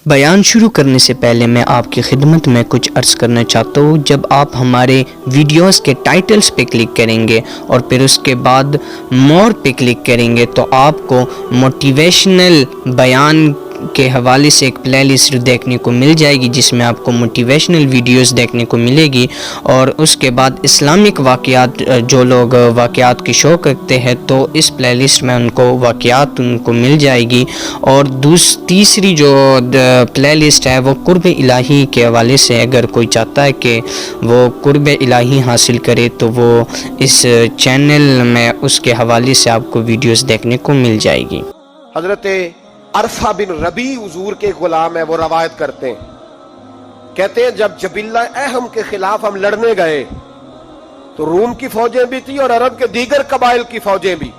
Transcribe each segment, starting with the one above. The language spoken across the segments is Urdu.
بیان شروع کرنے سے پہلے میں آپ کی خدمت میں کچھ عرض کرنا چاہتا ہوں۔ جب آپ ہمارے ویڈیوز کے ٹائٹلز پہ کلک کریں گے اور پھر اس کے بعد مور پہ کلک کریں گے تو آپ کو موٹیویشنل بیان کے حوالے سے ایک پلے لسٹ دیکھنے کو مل جائے گی، جس میں آپ کو موٹیویشنل ویڈیوز دیکھنے کو ملے گی، اور اس کے بعد اسلامک واقعات، جو لوگ واقعات کی شوق رکھتے ہیں تو اس پلے لسٹ میں ان کو واقعات ان کو مل جائے گی، اور تیسری جو پلے لسٹ ہے وہ قرب الہی کے حوالے سے، اگر کوئی چاہتا ہے کہ وہ قرب الہی حاصل کرے تو وہ اس چینل میں اس کے حوالے سے آپ کو ویڈیوز دیکھنے کو مل جائے گی۔ حضرت عرفہ بن ربیع حضور کے غلام ہے، وہ روایت کرتے ہیں، کہتے ہیں جب جبلہ اہم کے خلاف ہم لڑنے گئے تو روم کی فوجیں بھی تھی اور عرب کے دیگر قبائل کی فوجیں بھی۔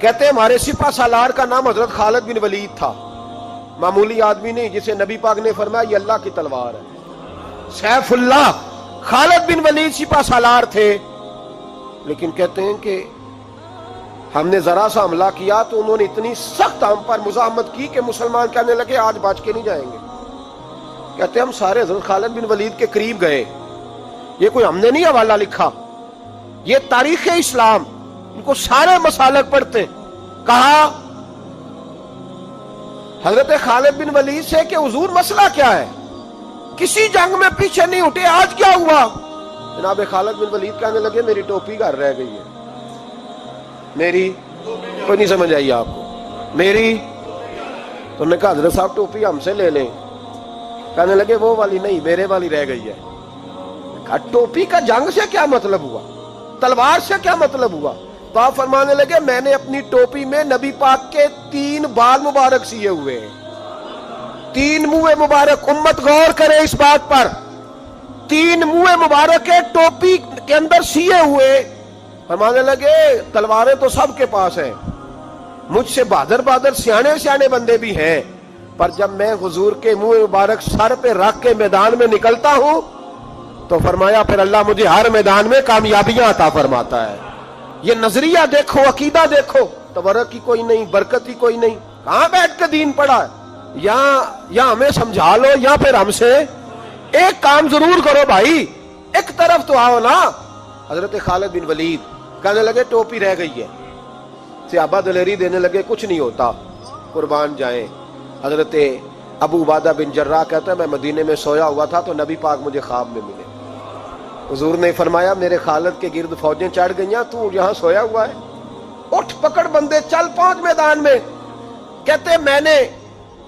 کہتے ہیں ہمارے سپہ سالار کا نام حضرت خالد بن ولید تھا، معمولی آدمی نہیں جسے نبی پاک نے فرمایا یہ اللہ کی تلوار ہے، سیف اللہ۔ خالد بن ولید سپہ سالار تھے، لیکن کہتے ہیں کہ ہم نے ذرا سا حملہ کیا تو انہوں نے اتنی سخت ہم پر مزاحمت کی کہ مسلمان کہنے لگے آج بچ کے نہیں جائیں گے۔ کہتے ہیں ہم سارے حضرت خالد بن ولید کے قریب گئے، یہ کوئی ہم نے نہیں حوالہ لکھا، یہ تاریخ اسلام، ان کو سارے مسالک پڑھتے۔ کہا حضرت خالد بن ولید سے کہ حضور مسئلہ کیا ہے، کسی جنگ میں پیچھے نہیں ہٹے، آج کیا ہوا؟ جناب خالد بن ولید کہنے لگے میری ٹوپی گھر رہ گئی ہے، میری کوئی نہیں سمجھ آئی آپ کو، میری تو انہوں نے کہا حضرت صاحب ٹوپی ہم سے لے لیں۔ کہنے لگے وہ والی نہیں، میرے والی رہ گئی ہے۔ کہا ٹوپی کا جنگ سے کیا مطلب ہوا، تلوار سے کیا مطلب ہوا؟ تو آپ فرمانے لگے میں نے اپنی ٹوپی میں نبی پاک کے 3 بال مبارک سیے ہوئے ہیں، 3 منہ مبارک، امت غور کرے اس بات پر، 3 منہ مبارک کے ٹوپی کے اندر سیے ہوئے۔ فرمانے لگے تلواریں تو سب کے پاس ہیں، مجھ سے بہادر سیانے بندے بھی ہیں، پر جب میں حضور کے منہ مبارک سر پہ رکھ کے میدان میں نکلتا ہوں تو فرمایا پھر اللہ مجھے ہر میدان میں کامیابیاں عطا فرماتا ہے۔ یہ نظریہ دیکھو، عقیدہ دیکھو، تبرک کی کوئی نہیں، برکت کی کوئی نہیں، کہاں بیٹھ کے دین پڑھا ہے؟ یا ہمیں سمجھا لو یا پھر ہم سے ایک کام ضرور کرو بھائی، ایک طرف تو آؤ نا۔ حضرت خالد بن ولید کہنے لگے ٹوپی رہ گئی ہے، صحابہ دلیری دینے لگے کچھ نہیں ہوتا، قربان جائیں۔ حضرت ابو عبیدہ بن جراح کہتا ہے میں مدینے میں سویا ہوا تھا تو نبی پاک مجھے خواب میں ملے، حضور نے فرمایا میرے خالد کے گرد فوجیں چڑھ گئیں، تو یہاں سویا ہوا ہے، اٹھ پکڑ بندے چل پہنچ میدان میں۔ کہتے ہیں میں نے،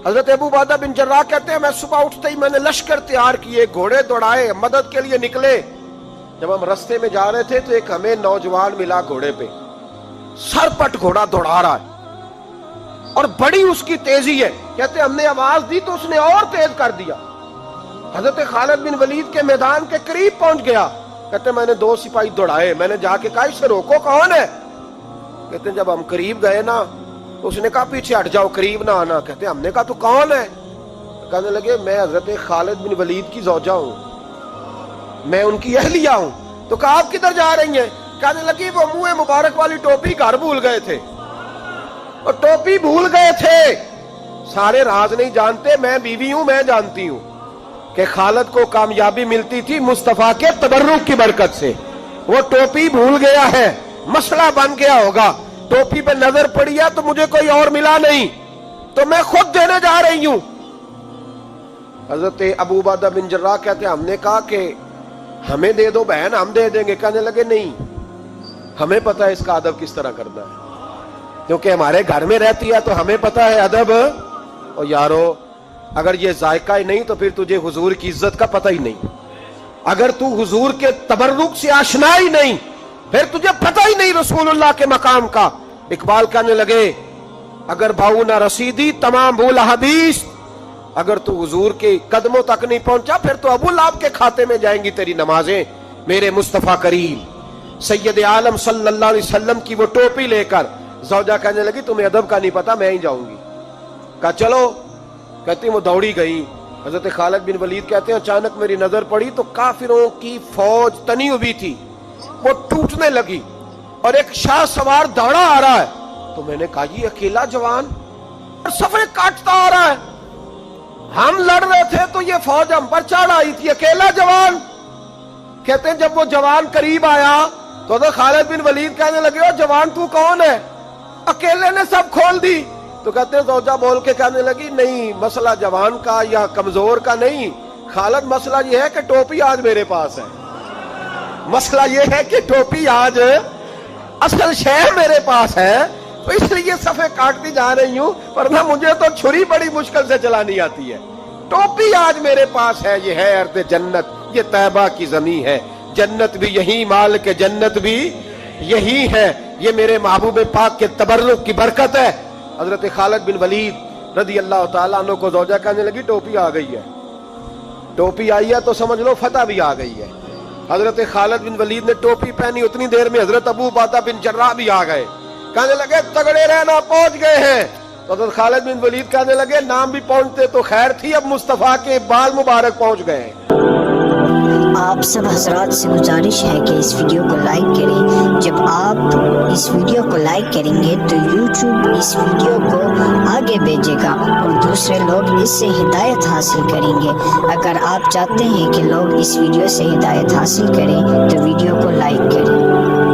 حضرت ابو عبیدہ بن جراح کہتے ہیں میں صبح اٹھتے ہی میں نے لشکر تیار کیے، گھوڑے دوڑائے، مدد کے لیے نکلے۔ جب ہم رستے میں جا رہے تھے تو ایک ہمیں نوجوان ملا گھوڑے پہ، سر پٹ گھوڑا دوڑا رہا ہے اور بڑی اس کی تیزی ہے۔ کہتے ہم نے آواز دی تو اس نے اور تیز کر دیا، حضرت خالد بن ولید کے میدان کے قریب پہنچ گیا۔ کہتے میں نے 2 سپاہی دوڑائے، میں نے جا کے کہا اسے روکو، کون ہے؟ کہتے جب ہم قریب گئے نا تو اس نے کہا پیچھے ہٹ جاؤ، قریب نہ آنا۔ کہتے ہم نے کہا تو کون ہے؟ کہنے لگے میں حضرت خالد بن ولید کی زوجہ ہوں، میں ان کی اہلیہ ہوں۔ تو کہا آپ کدھر جا رہی ہیں؟ کہنے لگی وہ منہ مبارک والی ٹوپی گھر بھول گئے تھے، اور ٹوپی بھول گئے تھے۔ سارے راز نہیں جانتے، میں بیوی ہوں، میں جانتی ہوں کہ خالد کو کامیابی ملتی تھی مصطفیٰ کے تبرک کی برکت سے، وہ ٹوپی بھول گیا ہے، مسئلہ بن گیا ہوگا، ٹوپی پہ نظر پڑی ہے تو مجھے کوئی اور ملا نہیں تو میں خود دینے جا رہی ہوں۔ حضرت ابو عبیدہ بن جراح کہتے ہیں ہم نے کہا کہ ہمیں دے دو بہن، ہم دے دیں گے۔ کہنے لگے نہیں، ہمیں پتہ ہے اس کا ادب کس طرح کرنا ہے، کیونکہ ہمارے گھر میں رہتی ہے تو ہمیں پتہ ہے ادب۔ اور یارو اگر یہ ذائقہ ہی نہیں تو پھر تجھے حضور کی عزت کا پتہ ہی نہیں، اگر تو حضور کے تبرک سے آشنا ہی نہیں پھر تجھے پتہ ہی نہیں رسول اللہ کے مقام کا۔ اقبال کہنے لگے اگر بھاؤ نہ رسیدی تمام بھول حدیث، اگر تو حضور کے قدموں تک نہیں پہنچا پھر تو ابو لہب کے کھاتے میں جائیں گی تیری نمازیں۔ میرے مصطفیٰ کریم سید عالم صلی اللہ علیہ وسلم کی وہ ٹوپی لے کر زوجہ کہنے لگی تمہیں ادب کا نہیں پتا، میں ہی جاؤں گی۔ کہا چلو، کہتی وہ دوڑی گئی۔ حضرت خالد بن ولید کہتے ہیں اچانک میری نظر پڑی تو کافروں کی فوج تنی ہوئی تھی، وہ ٹوٹنے لگی اور ایک شاہ سوار دوڑا آ رہا ہے، تو میں نے کہا یہ اکیلا جوان اور صفے کاٹتا آ رہا ہے، ہم لڑ رہے تھے تو یہ فوج ہم پر چڑھ آئی تھی, اکیلا جوان. کہتے ہیں جب وہ جوان قریب آیا تو حضرت خالد بن ولید کہنے لگے او جوان تو کون ہے, اکیلے نے سب کھول دی. تو کہتے ہیں زوجہ بول کے کہنے لگی نہیں مسئلہ جوان کا یا کمزور کا نہیں خالد, مسئلہ یہ ہے کہ ٹوپی آج میرے پاس ہے. مسئلہ یہ ہے کہ ٹوپی آج اصل شے میرے پاس ہے, تو اس لیے صفحے کاٹتی جا رہی ہوں, ورنہ مجھے تو چھری بڑی مشکل سے چلانی آتی ہے. ٹوپی آج میرے پاس ہے, یہ ہے ارض جنت, یہ طیبہ کی زمین ہے, جنت بھی یہی, مال کے جنت بھی یہی ہے, یہ میرے محبوب پاک کے تبرک کی برکت ہے. حضرت خالد بن ولید رضی اللہ تعالیٰ عنہ کو زوجہ کہنے لگی ٹوپی آ گئی ہے. ٹوپی آئی ہے تو سمجھ لو فتح بھی آ گئی ہے. حضرت خالد بن ولید نے ٹوپی پہنی, اتنی دیر میں حضرت ابو عبیدہ بن جراح بھی آ گئے. کہنے لگے تگڑے رہنا, پہنچ گئے ہیں. تو حضرت خالد بن ولید کہنے لگے نام بھی پہنچتے تو خیر تھی, اب مصطفیٰ کے بال مبارک پہنچ گئے. آپ سب حضرات سے گزارش ہے کہ اس ویڈیو کو لائک کریں. جب آپ اس ویڈیو کو لائک کریں گے تو یوٹیوب اس ویڈیو کو آگے بھیجے گا اور دوسرے لوگ اس سے ہدایت حاصل کریں گے. اگر آپ چاہتے ہیں کہ لوگ اس ویڈیو سے ہدایت حاصل کریں تو ویڈیو کو لائک کریں.